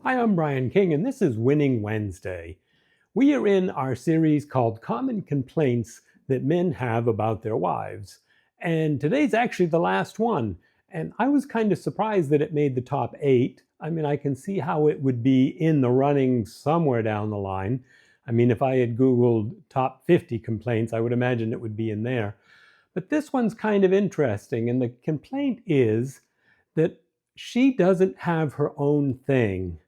Hi, I'm Brian King, and this is Winning Wednesday. We are in our series called Common Complaints That Men Have About Their Wives. And today's actually the last one. And I was kind of surprised that it made the top 8. I mean, I can see how it would be in the running somewhere down the line. I mean, if I had Googled top 50 complaints, I would imagine it would be in there. But this one's kind of interesting. And the complaint is that she doesn't have her own thing.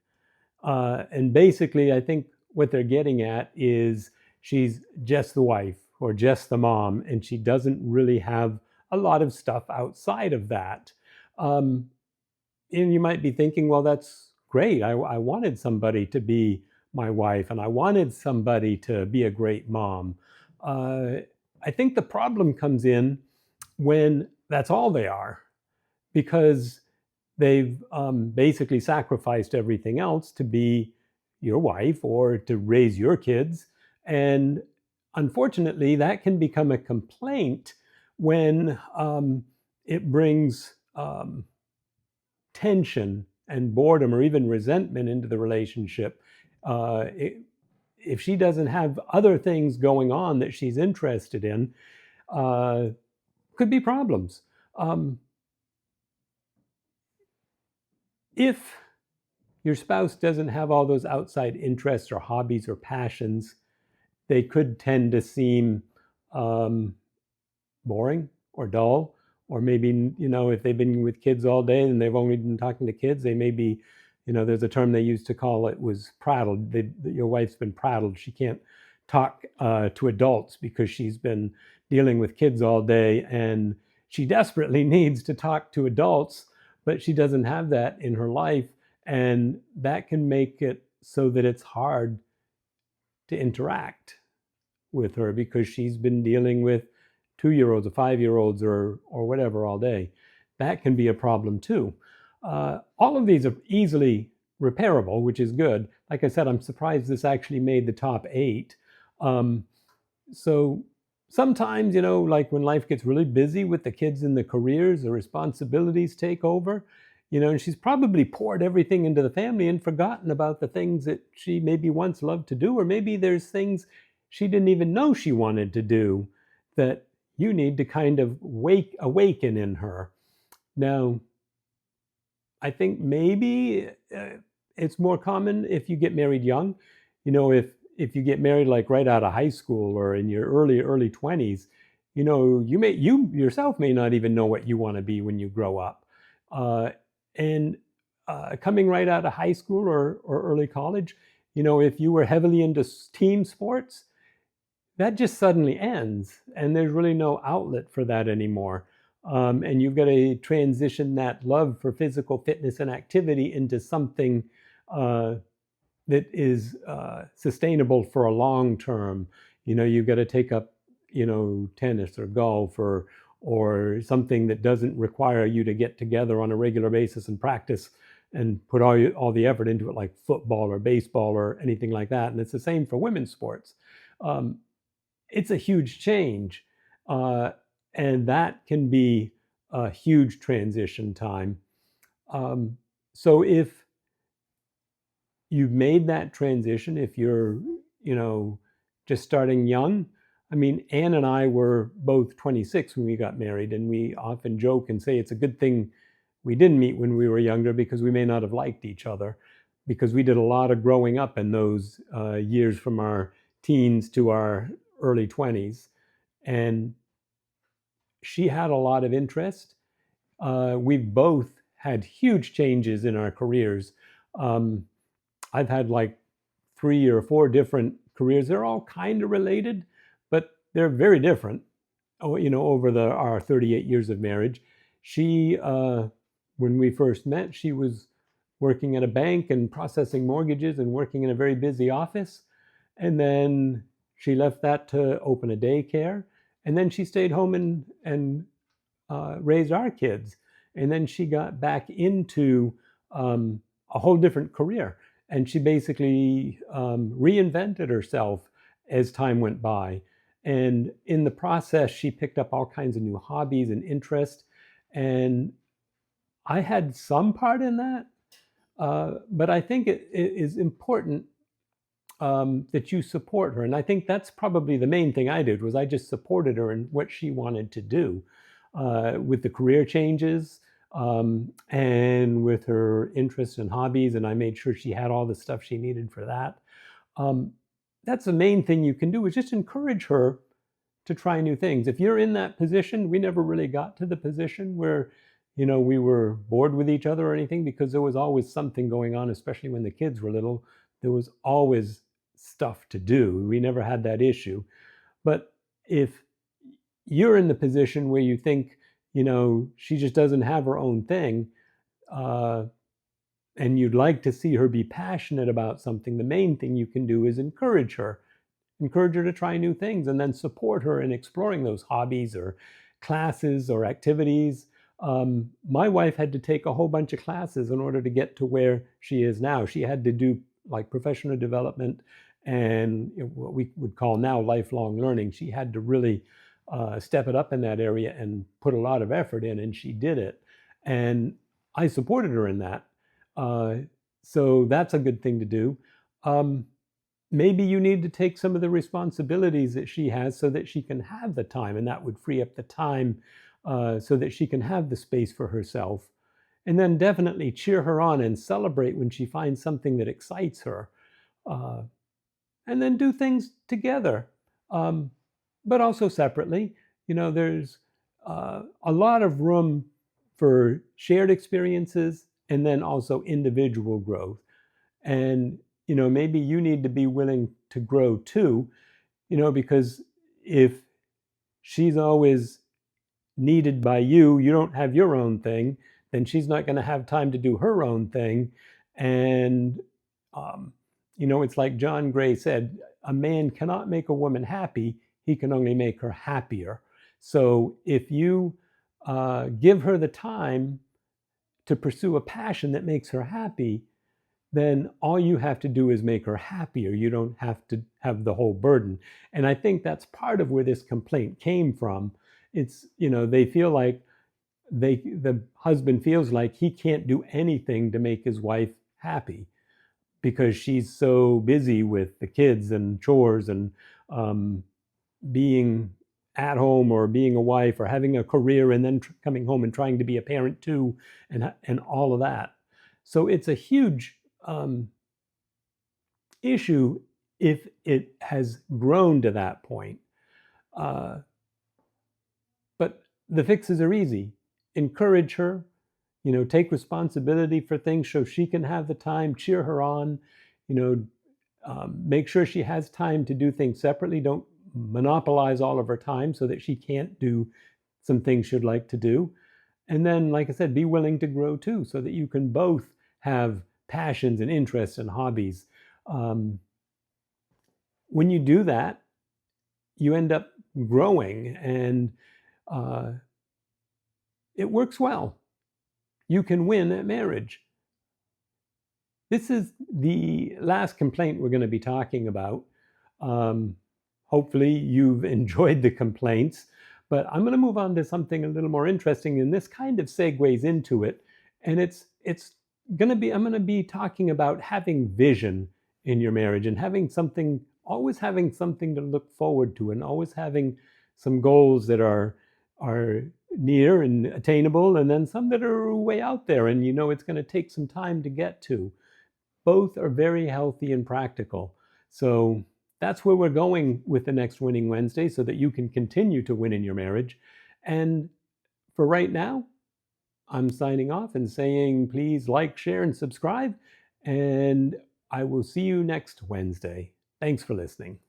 And basically, I think what they're getting at is she's just the wife or just the mom, and she doesn't really have a lot of stuff outside of that. Um, and you might be thinking, well, that's great. I wanted somebody to be my wife, and I wanted somebody to be a great mom. Uh, I think the problem comes in when that's all they are, because they've basically sacrificed everything else to be your wife or to raise your kids. And unfortunately, that can become a complaint when it brings tension and boredom or even resentment into the relationship. If she doesn't have other things going on that she's interested in, uh, could be problems. Um, if your spouse doesn't have all those outside interests or hobbies or passions, they could tend to seem um, boring or dull. Or maybe, if they've been with kids all day and they've only been talking to kids, they may be, there's a term they used to call it was prattled. Your wife's been prattled. She can't talk to adults because she's been dealing with kids all day, and she desperately needs to talk to adults, but she doesn't have that in her life. And that can make it so that it's hard to interact with her because she's been dealing with 2-year-olds or 5-year-olds or whatever all day. That can be a problem too. All of these are easily repairable, which is good. Like I said, I'm surprised this actually made the top 8. Um, so sometimes, like when life gets really busy with the kids and the careers, the responsibilities take over, and she's probably poured everything into the family and forgotten about the things that she maybe once loved to do, or maybe there's things she didn't even know she wanted to do that you need to kind of awaken in her. Now, I think maybe it's more common if you get married young. If you get married like right out of high school or in your early 20s, you yourself may not even know what you want to be when you grow up. Uh, and Coming right out of high school or early college, if you were heavily into team sports, that just suddenly ends, and there's really no outlet for that anymore. And you've got to transition that love for physical fitness and activity into something uh, that is sustainable for a long term. You've got to take up, tennis or golf or something that doesn't require you to get together on a regular basis and practice and put all the effort into it, like football or baseball or anything like that. And it's the same for women's sports. Um, it's a huge change. Uh, and that can be a huge transition time. Um, so if you've made that transition, if you're, just starting young, I mean, Ann and I were both 26 when we got married, and we often joke and say it's a good thing we didn't meet when we were younger because we may not have liked each other, because we did a lot of growing up in those years from our teens to our early 20s. And she had a lot of interest. We've both had huge changes in our careers. Um, I've had like 3 or 4 different careers. They're all kind of related, but they're very different. Over our 38 years of marriage, she, when we first met, she was working at a bank and processing mortgages and working in a very busy office. And then she left that to open a daycare. And then she stayed home and raised our kids. And then she got back into a whole different career. And she basically reinvented herself as time went by. And in the process, she picked up all kinds of new hobbies and interests. And I had some part in that. But I think it is important that you support her. And I think that's probably the main thing I did was I just supported her in what she wanted to do with the career changes and with her interests and hobbies. And I made sure she had all the stuff she needed for that. Um, that's the main thing you can do is just encourage her to try new things. If you're in that position, we never really got to the position where, we were bored with each other or anything because there was always something going on, especially when the kids were little. There was always stuff to do. We never had that issue. But if you're in the position where you think, she just doesn't have her own thing, uh, and you'd like to see her be passionate about something, the main thing you can do is encourage her to try new things and then support her in exploring those hobbies or classes or activities. My wife had to take a whole bunch of classes in order to get to where she is now. She had to do like professional development and what we would call now lifelong learning. She had to really step it up in that area and put a lot of effort in, and she did it. And I supported her in that. Uh, so that's a good thing to do. Um, Maybe you need to take some of the responsibilities that she has so that she can have the time, and that would free up the time so that she can have the space for herself. And then definitely cheer her on and celebrate when she finds something that excites her. Uh, and then do things together, um, but also separately. There's a lot of room for shared experiences and then also individual growth. And maybe you need to be willing to grow too, because if she's always needed by you, you don't have your own thing, then she's not going to have time to do her own thing. And um, it's like John Gray said, a man cannot make a woman happy, he can only make her happier. So if you give her the time to pursue a passion that makes her happy, then all you have to do is make her happier. You don't have to have the whole burden. And I think that's part of where this complaint came from. It's, they feel like the husband feels like he can't do anything to make his wife happy because she's so busy with the kids and chores and um, being at home or being a wife or having a career and then coming home and trying to be a parent too, and all of that. So it's a huge issue if it has grown to that point. Uh, but the fixes are easy. Encourage her, take responsibility for things so she can have the time, cheer her on, make sure she has time to do things separately. Don't monopolize all of her time so that she can't do some things she'd like to do. And then, like I said, be willing to grow too so that you can both have passions and interests and hobbies. Um, when you do that, you end up growing and uh, it works well. You can win at marriage. This is the last complaint we're going to be talking about. Um, Hopefully you've enjoyed the complaints, but I'm going to move on to something a little more interesting, and this kind of segues into it. And it's going to be, I'm going to be talking about having vision in your marriage and always having something to look forward to, and always having some goals that are near and attainable, and then some that are way out there, and it's going to take some time to get to. Both are very healthy and practical. So that's where we're going with the next Winning Wednesday so that you can continue to win in your marriage. And for right now, I'm signing off and saying please like, share, and subscribe. And I will see you next Wednesday. Thanks for listening.